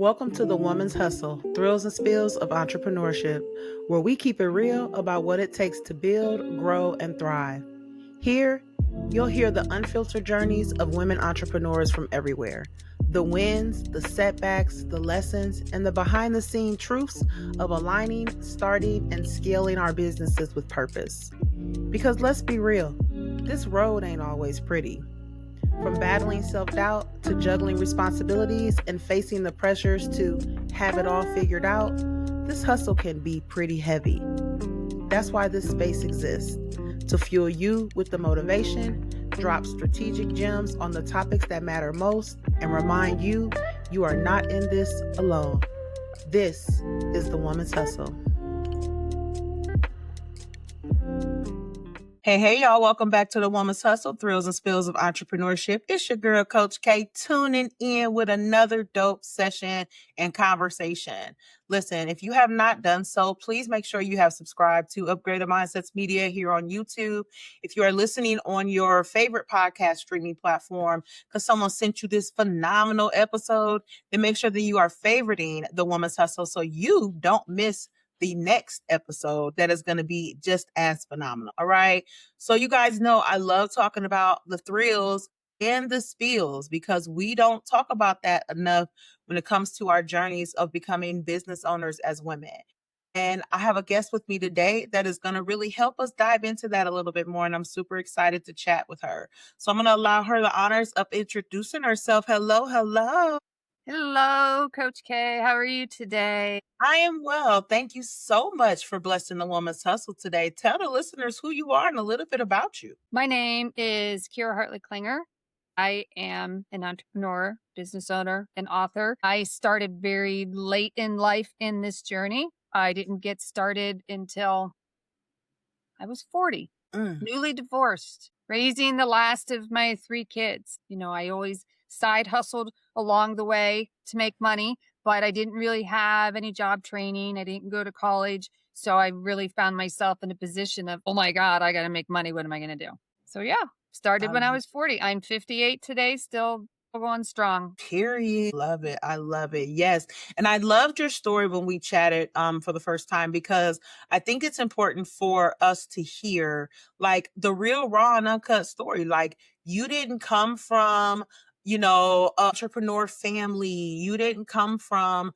Welcome to the Woman's Hustle, Thrills and Spills of Entrepreneurship, where we keep it real about what it takes to build, grow, and thrive. Here, you'll hear the unfiltered journeys of women entrepreneurs from everywhere. The wins, the setbacks, the lessons, and the behind-the-scenes truths of aligning, starting, and scaling our businesses with purpose. Because let's be real, this road ain't always pretty. From battling self-doubt to juggling responsibilities and facing the pressures to have it all figured out, this hustle can be pretty heavy. That's why this space exists, to fuel you with the motivation, drop strategic gems on the topics that matter most, and remind you you are not in this alone. This is the Woman's Hustle. Hey, y'all. Welcome back to the Woman's Hustle, Thrills and Spills of Entrepreneurship. It's your girl, Coach K, tuning in with another dope session and conversation. Listen, if you have not done so, please make sure you have subscribed to Upgraded Mindsets Media here on YouTube. If you are listening on your favorite podcast streaming platform because someone sent you this phenomenal episode, then make sure that you are favoriting the Woman's Hustle so you don't miss the next episode that is going to be just as phenomenal. All right. So you guys know I love talking about the thrills and the spills because we don't talk about that enough when it comes to our journeys of becoming business owners as women. And I have a guest with me today that is going to really help us dive into that a little bit more. And I'm super excited to chat with her. So I'm going to allow her the honors of introducing herself. Hello. Hello, Coach K. How are you today? I am well. Thank you so much for blessing the Woman's Hustle today. Tell the listeners who you are and a little bit about you. My name is Kira Hartley Klinger. I am an entrepreneur, business owner, and author. I started very late in life in this journey. I didn't get started until I was 40, newly divorced, raising the last of my 3 kids. I always side hustled along the way to make money, but I didn't really have any job training. I didn't go to college. So I really found myself in a position of, oh my God, I got to make money. What am I going to do? So yeah, started when I was 40. I'm 58 today, still going strong. Period. Love it. I love it. Yes. And I loved your story when we chatted for the first time because I think it's important for us to hear like the real raw and uncut story. Like you didn't come from entrepreneur family. You didn't come from,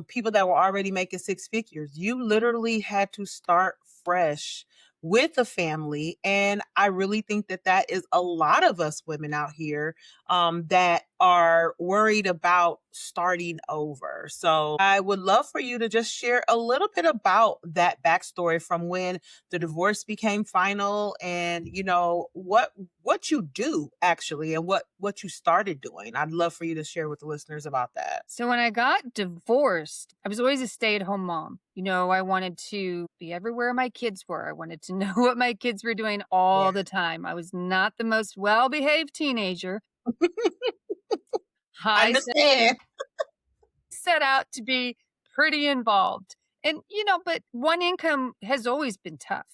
people that were already making 6 figures. You literally had to start fresh with a family. And I really think that that is a lot of us women out here that are worried about starting over. So I would love for you to just share a little bit about that backstory from when the divorce became final and, what you do actually and what you started doing. I'd love for you to share with the listeners about that. So when I got divorced, I was always a stay-at-home mom. I wanted to be everywhere my kids were. I wanted to know what my kids were doing all the time. I was not the most well-behaved teenager. I understand. Set out to be pretty involved. And, but one income has always been tough.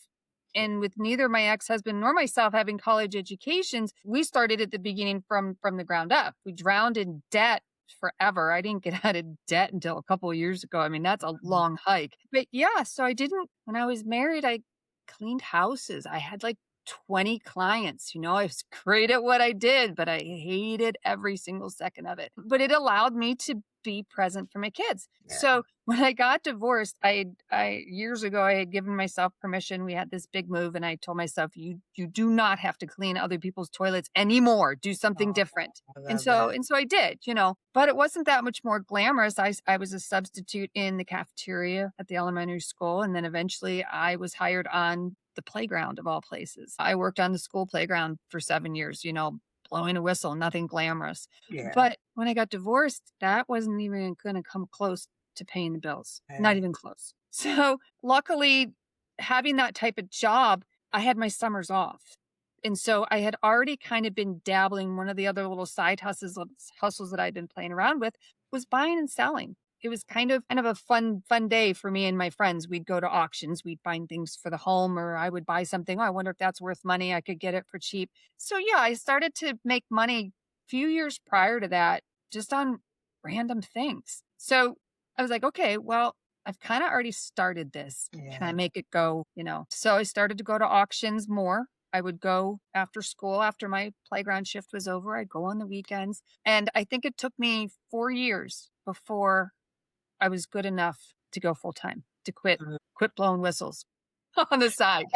And with neither my ex-husband nor myself having college educations, we started at the beginning from the ground up. We drowned in debt forever. I didn't get out of debt until a couple of years ago. I mean, that's a long hike. But yeah, so when I was married, I cleaned houses. I had like 20 clients. I was great at what I did, but I hated every single second of it. But it allowed me to be present for my kids. Yeah. So when I got divorced, I years ago, I had given myself permission. We had this big move and I told myself, you do not have to clean other people's toilets anymore. Do something different. And so I did, but it wasn't that much more glamorous. I was a substitute in the cafeteria at the elementary school. And then eventually I was hired on the playground of all places. I worked on the school playground for 7 years, blowing a whistle, nothing glamorous. Yeah. But when I got divorced, that wasn't even going to come close to paying the bills. Yeah. Not even close. So luckily, having that type of job, I had my summers off. And so I had already kind of been dabbling. One of the other little side hustles that I'd been playing around with was buying and selling. It was kind of a fun day for me and my friends. We'd go to auctions, we'd find things for the home, or I would buy something. Oh, I wonder if that's worth money. I could get it for cheap. So yeah, I started to make money a few years prior to that, just on random things. So I was like, okay, well, I've kind of already started this. Can I Yeah. make it go, So I started to go to auctions more. I would go after school, after my playground shift was over. I'd go on the weekends. And I think it took me 4 years before I was good enough to go full time, to quit blowing whistles on the side.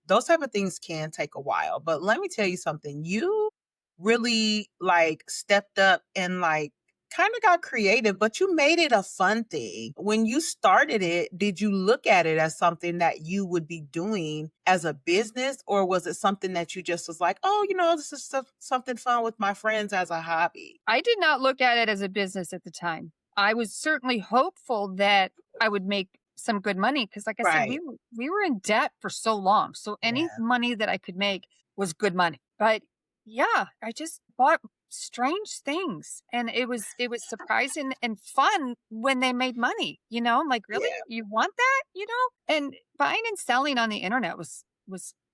Those type of things can take a while, but let me tell you something. You really like stepped up and like kind of got creative, but you made it a fun thing. When you started it, did you look at it as something that you would be doing as a business, or was it something that you just was like, oh, this is something fun with my friends as a hobby? I did not look at it as a business at the time. I was certainly hopeful that I would make some good money because, like I said, Right. we were in debt for so long. So any Yeah. money that I could make was good money. But yeah, I just bought strange things, and it was surprising and fun when they made money. I'm like, really, Yeah. you want that? And buying and selling on the internet was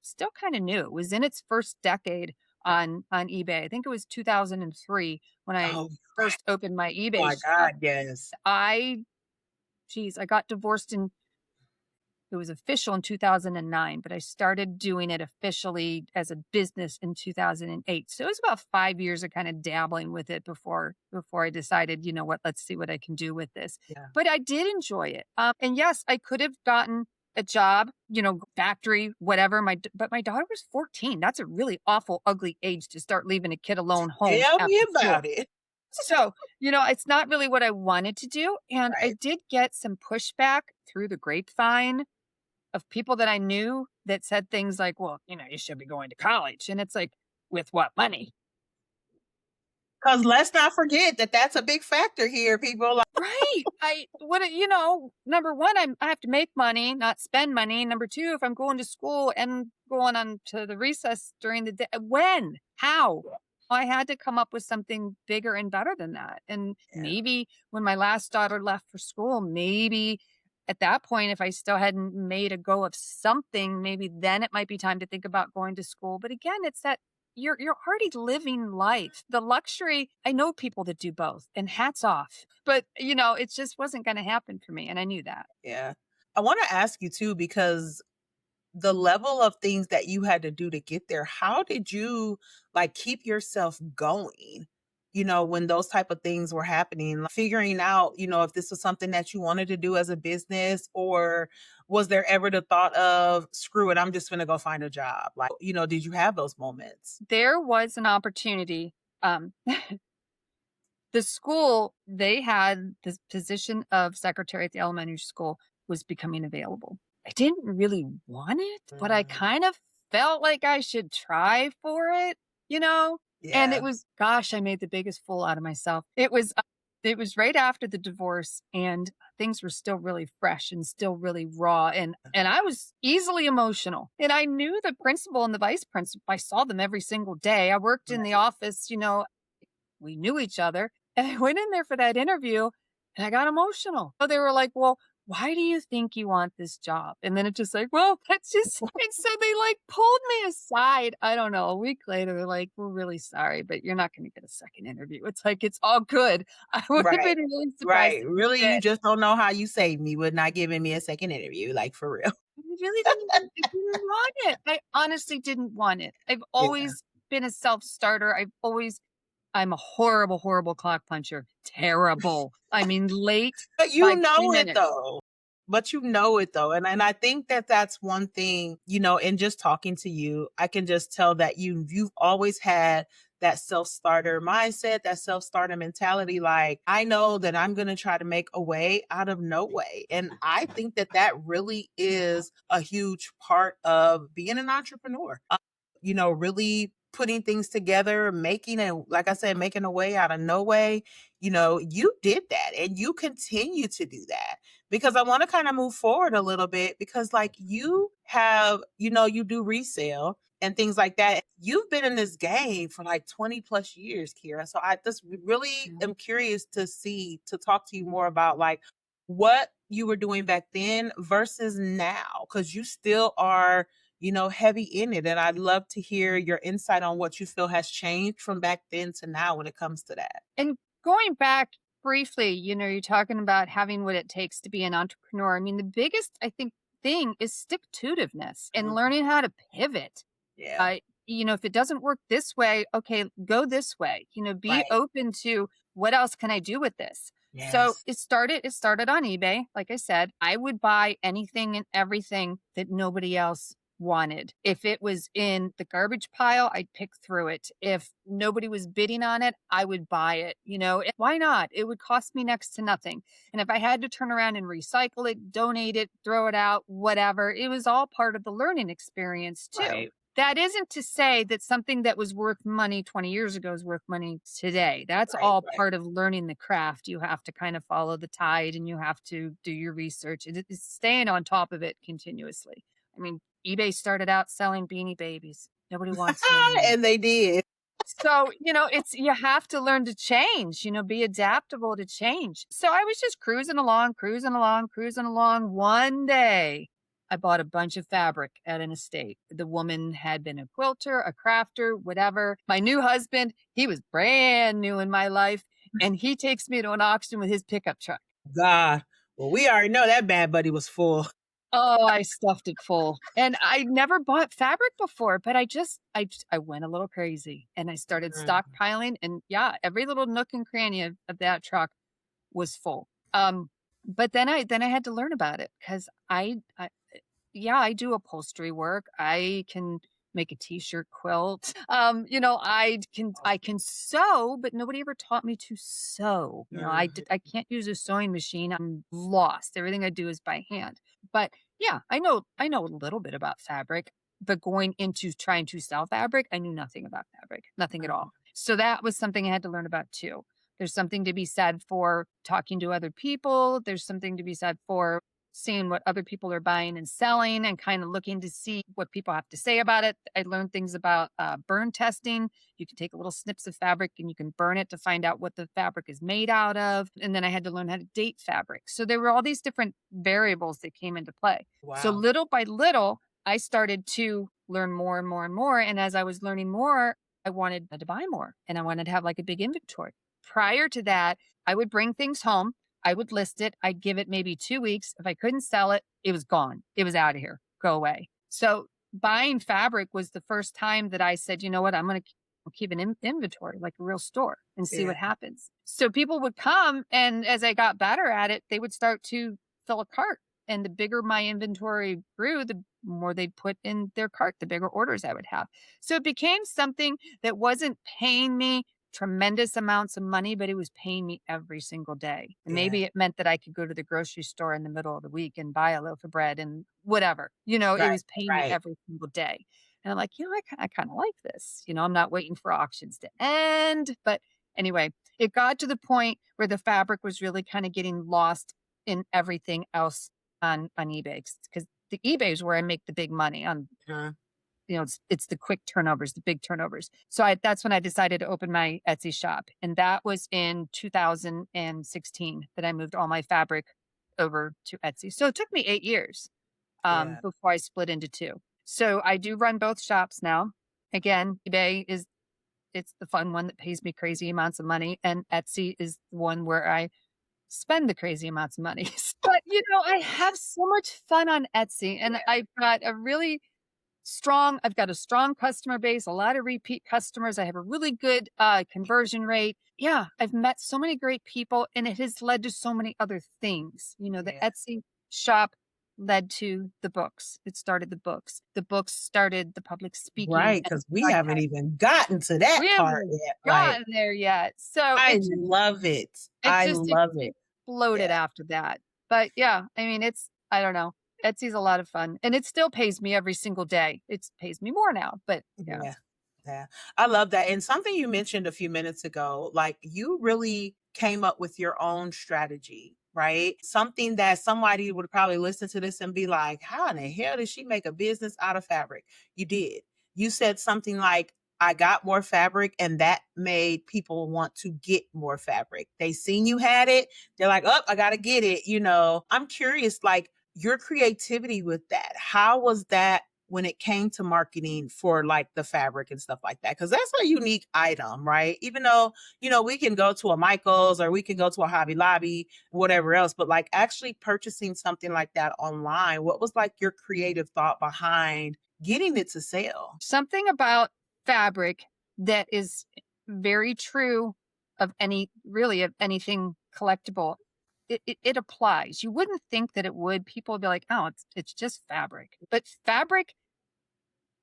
still kind of new. It was in its first decade on eBay. I think it was 2003 when I Oh, right. first opened my Oh eBay my shop. God. Yes. I got divorced it was official in 2009, but I started doing it officially as a business in 2008. So it was about 5 years of kind of dabbling with it before I decided, you know what, let's see what I can do with this. Yeah. But I did enjoy it. And yes, I could have gotten a job, factory, whatever. But my daughter was 14. That's a really awful, ugly age to start leaving a kid alone home Tell me after school. about it. So, it's not really what I wanted to do. And I Right. did get some pushback through the grapevine of people that I knew that said things like, well, you should be going to college. And it's like, with what money? Because let's not forget that that's a big factor here, people. Like, Right. Number one, I have to make money, not spend money. Number two, if I'm going to school and going on to the recess during the day, when? How? I had to come up with something bigger and better than that. And yeah, maybe when my last daughter left for school, maybe at that point, if I still hadn't made a go of something, maybe then it might be time to think about going to school. But again, it's that you're already living life. The luxury, I know people that do both, and hats off. But, it just wasn't going to happen for me. And I knew that. yeah. I want to ask you too, because the level of things that you had to do to get there, how did you like keep yourself going? When those type of things were happening, like, figuring out, if this was something that you wanted to do as a business, or was there ever the thought of, screw it, I'm just going to go find a job? Like, did you have those moments? There was an opportunity. Um, the school, they had the position of secretary at the elementary school was becoming available. I didn't really want it, but I Mm, kind of felt like I should try for it, you know? And it yeah. was, gosh, I made the biggest fool out of myself. It was right after the divorce and things were still really fresh and still really raw and I was easily emotional. And I knew the principal and the vice principal. I saw them every single day. I worked in the office, we knew each other. And I went in there for that interview and I got emotional. So they were like, well, why do you think you want this job? And then it's just like, well, that's just, and so they like pulled me aside. I don't know. A week later, they're like, we're really sorry, but you're not going to get a second interview. It's like, it's all good. I would have Right. been really surprised Right. if you Really, you did. just don't know how you saved me with not giving me a second interview, like, for real. I really didn't want it. I honestly didn't want it. I've Yeah. always been a self starter. I'm a horrible, horrible clock puncher. Terrible. I mean, late But by you 10 know it minutes. though. But you know it though. And I think that that's one thing, in just talking to you, I can just tell that you've always had that self-starter mindset, that self-starter mentality. Like, I know that I'm going to try to make a way out of no way. And I think that that really is a huge part of being an entrepreneur. Really putting things together, like I said, making a way out of no way. You did that and you continue to do that, because I want to kind of move forward a little bit, because like you have, you do resale and things like that. You've been in this game for like 20 plus years, Kira. So I just really Yeah. am curious to talk to you more about like what you were doing back then versus now, because you still are, heavy in it. And I'd love to hear your insight on what you feel has changed from back then to now when it comes to that. And going back briefly, you're talking about having what it takes to be an entrepreneur. I mean, the biggest, I think, thing is stick to itiveness and learning how to pivot. Yeah. If it doesn't work this way, okay, go this way. Be Right. open to what else can I do with this? So Yes. it started on eBay. Like I said, I would buy anything and everything that nobody else wanted. If it was in the garbage pile, I'd pick through it. If nobody was bidding on it, I would buy it. Why not? It would cost me next to nothing. And if I had to turn around and recycle it, donate it, throw it out, whatever, it was all part of the learning experience too. Right. That isn't to say that something that was worth money 20 years ago is worth money today. That's Right. all Right. part of learning the craft. You have to kind of follow the tide and you have to do your research. It's staying on top of it continuously. I mean, eBay started out selling Beanie Babies. Nobody wants them anymore. And they did. So, you have to learn to change, be adaptable to change. So I was just cruising along. One day, I bought a bunch of fabric at an estate. The woman had been a quilter, a crafter, whatever. My new husband, he was brand new in my life, and he takes me to an auction with his pickup truck. God. Well, we already know that bad buddy was full. Oh, I stuffed it full. And I never bought fabric before, but I went a little crazy and I started stockpiling. And yeah, every little nook and cranny of that truck was full. But then I had to learn about it because I do upholstery work. I can make a t-shirt quilt. I can sew, but nobody ever taught me to sew. I can't use a sewing machine. I'm lost. Everything I do is by hand. But yeah, I know a little bit about fabric, but going into trying to sell fabric, I knew nothing about fabric, nothing at all. So that was something I had to learn about too. There's something to be said for talking to other people. There's something to be said for seeing what other people are buying and selling and kind of looking to see what people have to say about it. I learned things about burn testing. You can take little snips of fabric and you can burn it to find out what the fabric is made out of. And then I had to learn how to date fabric. So there were all these different variables that came into play. Wow. So little by little, I started to learn more and more and more. And as I was learning more, I wanted to buy more and I wanted to have like a big inventory. Prior to that, I would bring things home. I would list it. I'd give it maybe 2 weeks. If I couldn't sell it, it was gone. It was out of here. Go away. So buying fabric was the first time that I said, you know what, I'm going to keep an inventory like a real store and see what happens. So people would come and as I got better at it, they would start to fill a cart. And the bigger my inventory grew, the more they'd put in their cart, the bigger orders I would have. So it became something that wasn't paying me tremendous amounts of money, but it was paying me every single day. And maybe it meant that I could go to the grocery store in the middle of the week and buy a loaf of bread and whatever, it was paying me every single day. And I'm like, I kind of like this, I'm not waiting for auctions to end. But anyway, it got to the point where the fabric was really kind of getting lost in everything else on eBay because the eBay is where I make the big money on it's the quick turnovers, the big turnovers. So that's when I decided to open my Etsy shop. And that was in 2016 that I moved all my fabric over to Etsy. So it took me 8 years before I split into two. So I do run both shops now. Again, eBay it's the fun one that pays me crazy amounts of money. And Etsy is the one where I spend the crazy amounts of money. But, I have so much fun on Etsy and I've got a strong customer base, a lot of repeat customers. I have a really good conversion rate. Yeah, I've met so many great people and it has led to so many other things. The Etsy shop led to the books. It started the books. The books started the public speaking. Right, because we haven't even gotten to that part yet. Gotten there yet. So I love it. I love it. Exploded after that. But yeah, I mean, I don't know. Etsy's a lot of fun and it still pays me every single day. It pays me more now, but yeah. I love that. And something you mentioned a few minutes ago, like you really came up with your own strategy, right? Something that somebody would probably listen to this and be like, how in the hell did she make a business out of fabric? You did. You said something like, I got more fabric and that made people want to get more fabric. They seen you had it. They're like, oh, I got to get it. I'm curious, like, your creativity with that, how was that when it came to marketing for like the fabric and stuff like that? Because that's a unique item, right? Even though, we can go to a Michael's or we can go to a Hobby Lobby, whatever else, but like actually purchasing something like that online, what was like your creative thought behind getting it to sell? Something about fabric that is very true of anything collectible. It applies. You wouldn't think that it would. People would be like, oh, it's just fabric. But fabric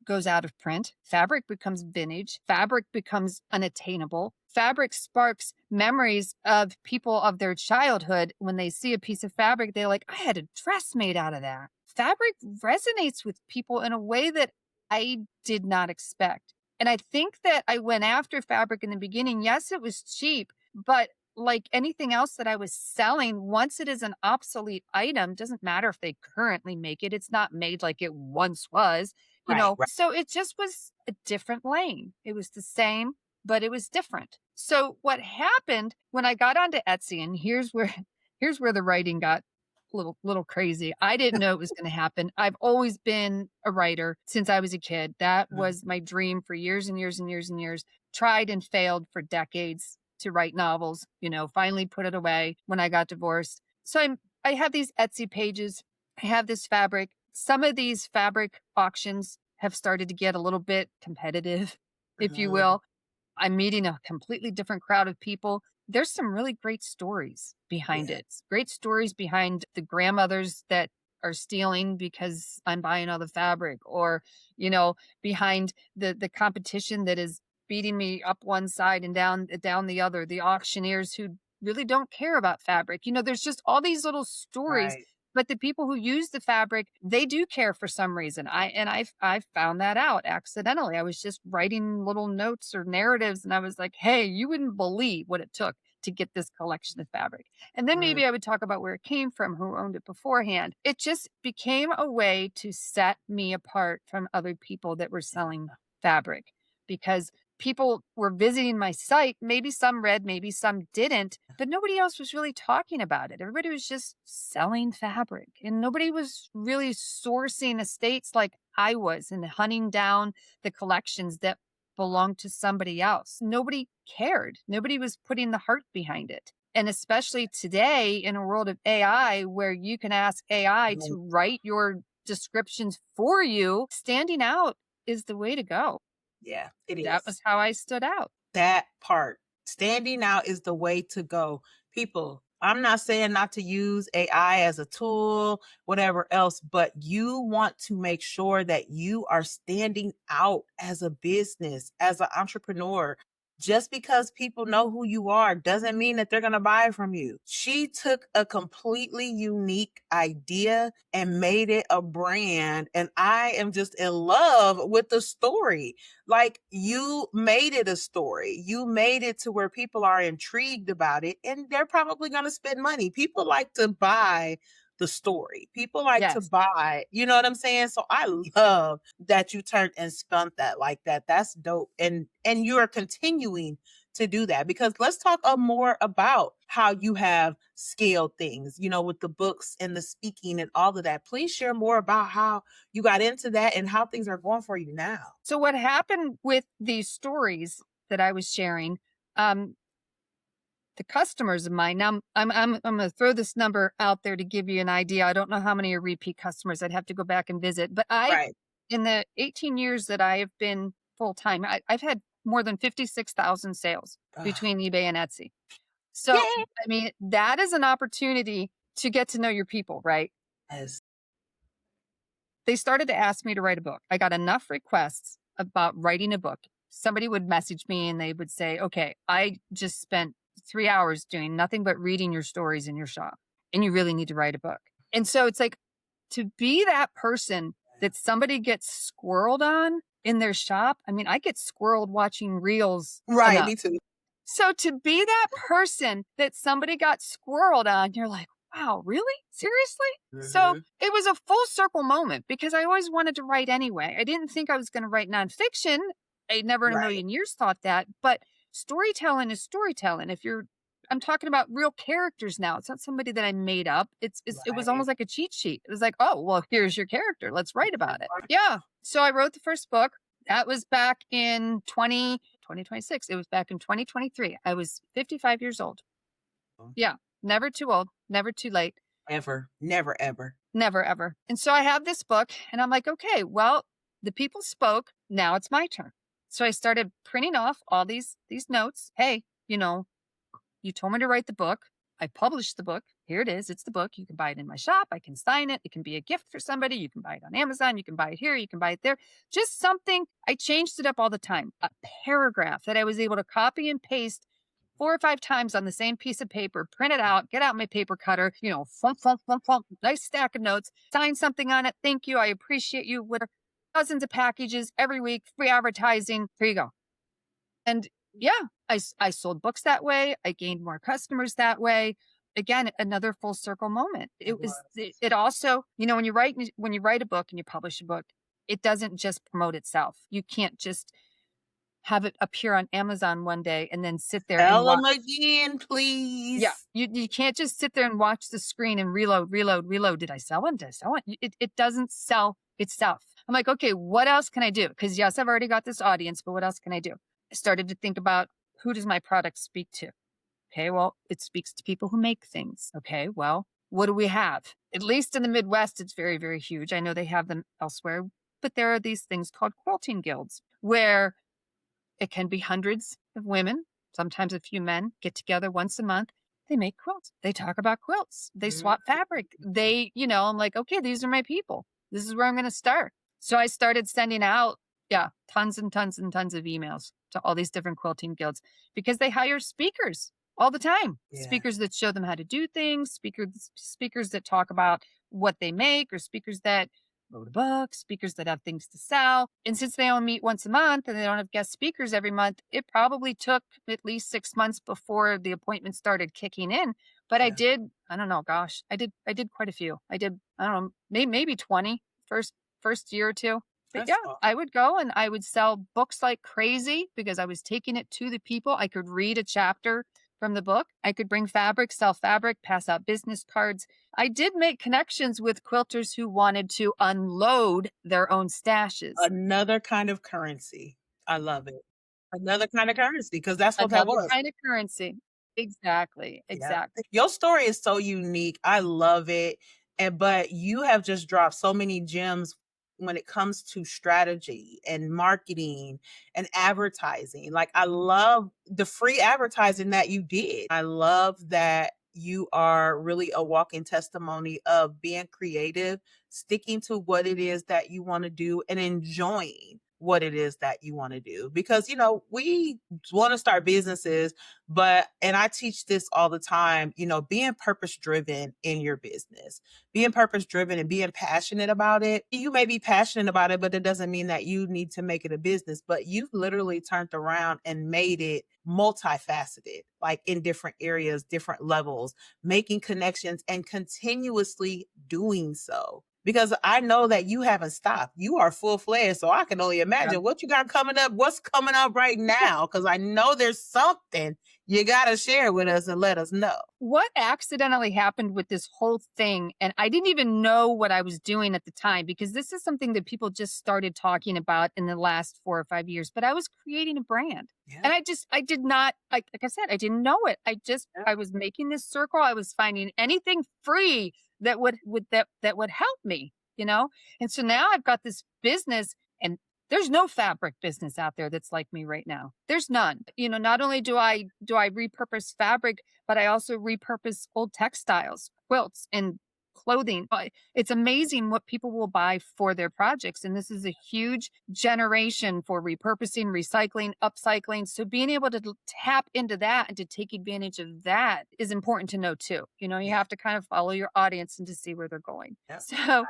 goes out of print. Fabric becomes vintage. Fabric becomes unattainable. Fabric sparks memories of people of their childhood. When they see a piece of fabric, they're like, I had a dress made out of that. Fabric resonates with people in a way that I did not expect. And I think that I went after fabric in the beginning. Yes, it was cheap, but like anything else that I was selling, once it is an obsolete item, doesn't matter if they currently make it, it's not made like it once was, Right. So it just was a different lane. It was the same, but it was different. So what happened when I got onto Etsy, and here's where the writing got little crazy. I didn't know it was going to happen. I've always been a writer since I was a kid. That was my dream for years and years and years and years. Tried and failed for decades to write novels, finally put it away when I got divorced. So I have these Etsy pages. I have this fabric. Some of these fabric auctions have started to get a little bit competitive, if you will. I'm meeting a completely different crowd of people. There's some really great stories behind it. Great stories behind the grandmothers that are stealing because I'm buying all the fabric, or, behind the competition that is beating me up one side and down the other, the auctioneers who really don't care about fabric. There's just all these little stories. Right. But the people who use the fabric, they do care for some reason. I found that out accidentally. I was just writing little notes or narratives, and I was like, hey, you wouldn't believe what it took to get this collection of fabric. And then maybe I would talk about where it came from, who owned it beforehand. It just became a way to set me apart from other people that were selling fabric, because people were visiting my site. Maybe some read, maybe some didn't, but nobody else was really talking about it. Everybody was just selling fabric, and nobody was really sourcing estates like I was and hunting down the collections that belonged to somebody else. Nobody cared. Nobody was putting the heart behind it. And especially today in a world of AI, where you can ask AI to write your descriptions for you, standing out is the way to go. Yeah, it is. That was how I stood out. That part. Standing out is the way to go. People, I'm not saying not to use AI as a tool, whatever else, but you want to make sure that you are standing out as a business, as an entrepreneur. Just because people know who you are doesn't mean that they're going to buy from you. She took a completely unique idea and made it a brand. And I am just in love with the story. Like, you made it a story. You made it to where people are intrigued about it, and they're probably going to spend money. People like to buy the story. People like to buy, you know what I'm saying? So I love that you turned and spun that like that. That's dope. And you are continuing to do that, because let's talk more about how you have scaled things, with the books and the speaking and all of that. Please share more about how you got into that and how things are going for you now. So what happened with these stories that I was sharing, the customers of mine, now I'm going to throw this number out there to give you an idea. I don't know how many are repeat customers. I'd have to go back and visit. But in the 18 years that I have been full-time, I've had more than 56,000 sales between eBay and Etsy. So, Yay! I mean, that is an opportunity to get to know your people, right? Yes. They started to ask me to write a book. I got enough requests about writing a book. Somebody would message me and they would say, okay, I just spent 3 hours doing nothing but reading your stories in your shop, and you really need to write a book. And so it's like, to be that person that somebody gets squirreled on in their shop. I mean, I get squirreled watching reels. Right, enough. me too. So to be that person that somebody got squirreled on, you're like, wow, really? Seriously? So it was a full circle moment, because I always wanted to write anyway. I didn't think I was going to write nonfiction. I never in a million years thought that. But storytelling is storytelling. If you're I'm talking about real characters now. It's not somebody that I made up. It was almost like a cheat sheet. It was like, oh, well, here's your character. Let's write about it. Yeah. So I wrote the first book. That was back in 2026. It was back in 2023. I was 55 years old. Yeah. Never too old, never too late. Ever. Never, ever. Never, ever. And so I have this book and I'm like, okay, well, the people spoke. Now it's my turn. So I started printing off all these notes. Hey, you told me to write the book. I published the book. Here it is. It's the book. You can buy it in my shop. I can sign it. It can be a gift for somebody. You can buy it on Amazon. You can buy it here. You can buy it there. Just something. I changed it up all the time. A paragraph that I was able to copy and paste 4 or 5 times on the same piece of paper, print it out, get out my paper cutter, flump, flump, flump, flump, nice stack of notes, sign something on it. Thank you. I appreciate you. With dozens of packages every week, free advertising. Here you go. And yeah, I sold books that way. I gained more customers that way. Again, another full circle moment. It also, when you write a book and you publish a book, it doesn't just promote itself. You can't just have it appear on Amazon one day and then sit there Tell and them again, please. Yeah, you can't just sit there and watch the screen and reload. Did I sell one? Did I sell one? It doesn't sell itself. I'm like, okay, what else can I do? Because yes, I've already got this audience, but what else can I do? I started to think about, who does my product speak to? Okay, well, it speaks to people who make things. Okay, well, what do we have? At least in the Midwest, it's very, very huge. I know they have them elsewhere, but there are these things called quilting guilds where it can be hundreds of women, sometimes a few men, get together once a month. They make quilts. They talk about quilts. They swap fabric. I'm like, okay, these are my people. This is where I'm going to start. So I started sending out, tons and tons and tons of emails to all these different quilting guilds because they hire speakers all the time. Yeah. Speakers that show them how to do things, speakers that talk about what they make, or speakers that wrote a book, speakers that have things to sell. And since they only meet once a month and they don't have guest speakers every month, it probably took at least 6 months before the appointment started kicking in. But I did quite a few. I don't know, maybe 20 first year or two. But That's awesome. I would go and I would sell books like crazy because I was taking it to the people. I could read a chapter from the book. I could bring fabric, sell fabric, pass out business cards. I did make connections with quilters who wanted to unload their own stashes. Another kind of currency. I love it. Another kind of currency, because that's what that was. Another kind of currency. Exactly. Yeah. Your story is so unique. I love it. But you have just dropped so many gems when it comes to strategy and marketing and advertising. Like, I love the free advertising that you did. I love that you are really a walking testimony of being creative, sticking to what it is that you want to do, and enjoying what it is that you want to do. Because, we want to start businesses, and I teach this all the time, being purpose driven in your business, being purpose driven and being passionate about it. You may be passionate about it, but it doesn't mean that you need to make it a business. But you've literally turned around and made it multifaceted, like in different areas, different levels, making connections and continuously doing so. Because I know that you haven't stopped. You are full-fledged. So I can only imagine what you got coming up, what's coming up right now. Because I know there's something you got to share with us and let us know. What accidentally happened with this whole thing, and I didn't even know what I was doing at the time, because this is something that people just started talking about in the last 4 or 5 years, but I was creating a brand. Yeah. And I did not, like I said, I didn't know it. I was making this circle. I was finding anything free that would help me, And so now I've got this business, and there's no fabric business out there that's like me right now. There's none. Not only do I repurpose fabric, but I also repurpose old textiles, quilts, and clothing. It's amazing what people will buy for their projects. And this is a huge generation for repurposing, recycling, upcycling. So being able to tap into that and to take advantage of that is important to know too. You have to kind of follow your audience and to see where they're going. Yep. So I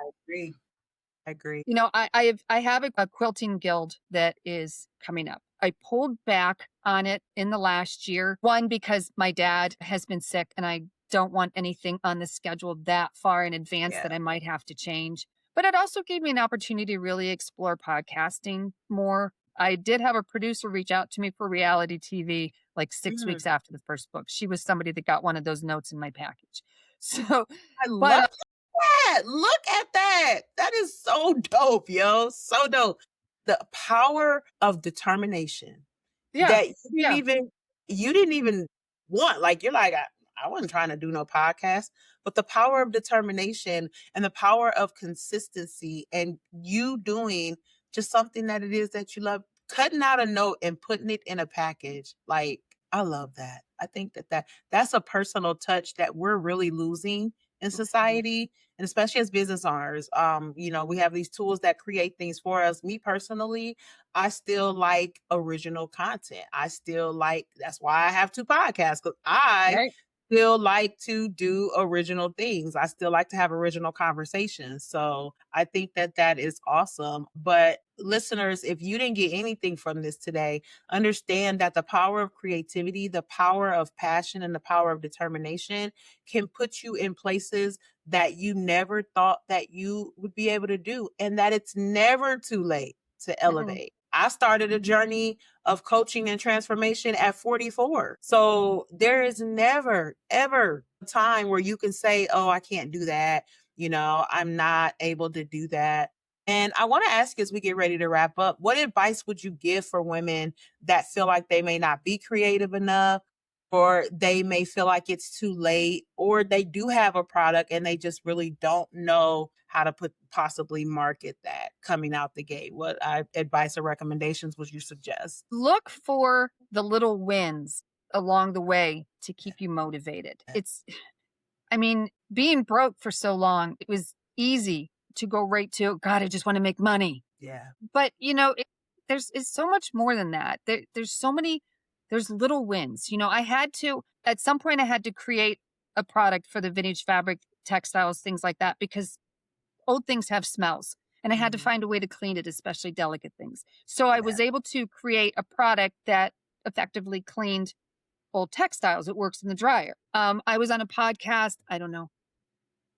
agree. I have a quilting guild that is coming up. I pulled back on it in the last year. One, because my dad has been sick and I don't want anything on the schedule that far in advance that I might have to change. But it also gave me an opportunity to really explore podcasting more. I did have a producer reach out to me for reality TV like 6 weeks Mm, after the first book. She was somebody that got one of those notes in my package. So, I but love that. Look at that. That is so dope, yo. So dope. The power of determination yeah, that yeah. you didn't even want. Like you're like, I wasn't trying to do no podcast, but the power of determination and the power of consistency and you doing just something that it is that you love, cutting out a note and putting it in a package. Like, I love that. I think that's a personal touch that we're really losing in society, and especially as business owners. We have these tools that create things for us. Me personally, I still like original content. I still like, that's why I have two podcasts, because I Right. still like to do original things. I still like to have original conversations. So I think that that is awesome. But listeners, if you didn't get anything from this today, understand that the power of creativity, the power of passion, and the power of determination can put you in places that you never thought that you would be able to do, and that it's never too late to Mm-mm. elevate. I started a journey of coaching and transformation at 44. So there is never, ever a time where you can say, oh, I can't do that. I'm not able to do that. And I want to ask you as we get ready to wrap up, what advice would you give for women that feel like they may not be creative enough, or they may feel like it's too late, or they do have a product and they just really don't know how to possibly market that coming out the gate? What advice or recommendations would you suggest? Look for the little wins along the way to keep you motivated. I mean, being broke for so long, it was easy to go right to, God, I just want to make money. Yeah. But, there's it's so much more than that. There's little wins. At some point, I had to create a product for the vintage fabric, textiles, things like that, because old things have smells. And I had to Mhm. find a way to clean it, especially delicate things. So I Yeah. was able to create a product that effectively cleaned old textiles. It works in the dryer. I was on a podcast. I don't know.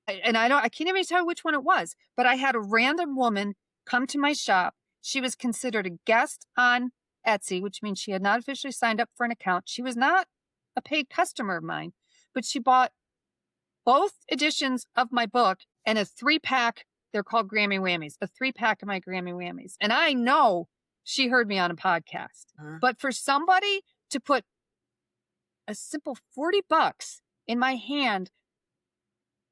I can't even tell you which one it was, but I had a random woman come to my shop. She was considered a guest on Etsy, which means she had not officially signed up for an account. She was not a paid customer of mine, but she bought both editions of my book and a 3-pack. They're called Grammy Whammies, a 3-pack of my Grammy Whammies. And I know she heard me on a podcast. Uh, But for somebody to put a simple $40 in my hand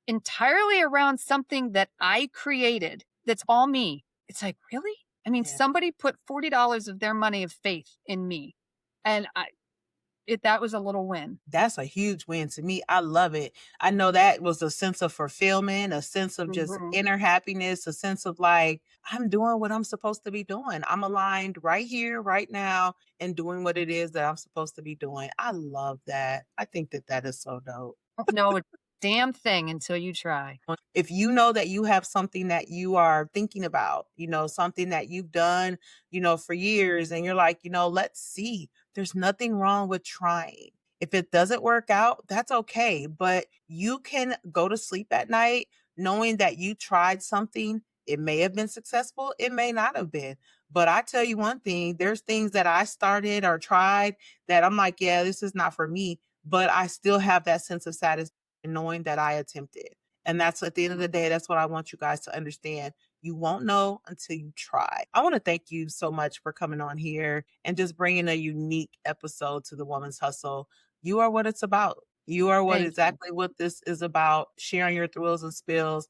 entirely around something that I created, that's all me, it's like, really? I mean, yeah. somebody put $40 of their money of faith in me. And that was a little win. That's a huge win to me. I love it. I know that was a sense of fulfillment, a sense of just Mhm. inner happiness, a sense of like, I'm doing what I'm supposed to be doing. I'm aligned right here, right now, and doing what it is that I'm supposed to be doing. I love that. I think that that is so dope. Don't know a damn thing until you try. If you know that you have something that you are thinking about, something that you've done, for years, and you're like, let's see, there's nothing wrong with trying. If it doesn't work out, that's okay. But you can go to sleep at night knowing that you tried something. It may have been successful, it may not have been. But I tell you one thing, there's things that I started or tried that I'm like, yeah, this is not for me. But I still have that sense of satisfaction knowing that I attempted. And that's at the end of the day, that's what I want you guys to understand. You won't know until you try. I want to thank you so much for coming on here and just bringing a unique episode to the Woman's Hustle. You are what it's about. You are Thank you. exactly what this is about, sharing your thrills and spills.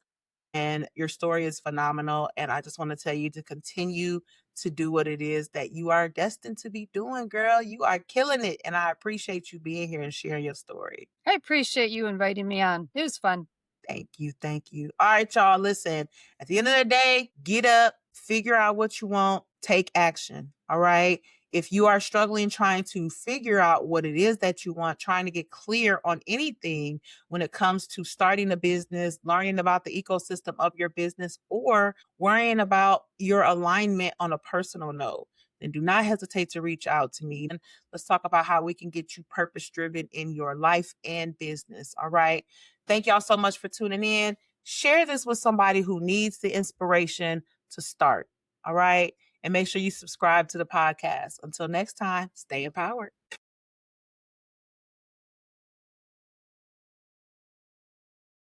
And your story is phenomenal. And I just want to tell you to continue to do what it is that you are destined to be doing, girl. You are killing it. And I appreciate you being here and sharing your story. I appreciate you inviting me on. It was fun. Thank you. Thank you. All right, y'all. Listen, at the end of the day, get up, figure out what you want, take action. All right. If you are struggling trying to figure out what it is that you want, trying to get clear on anything when it comes to starting a business, learning about the ecosystem of your business, or worrying about your alignment on a personal note, then do not hesitate to reach out to me. And let's talk about how we can get you purpose driven in your life and business. All right. Thank y'all so much for tuning in. Share this with somebody who needs the inspiration to start. All right. and make sure you subscribe to the podcast. Until next time, stay empowered.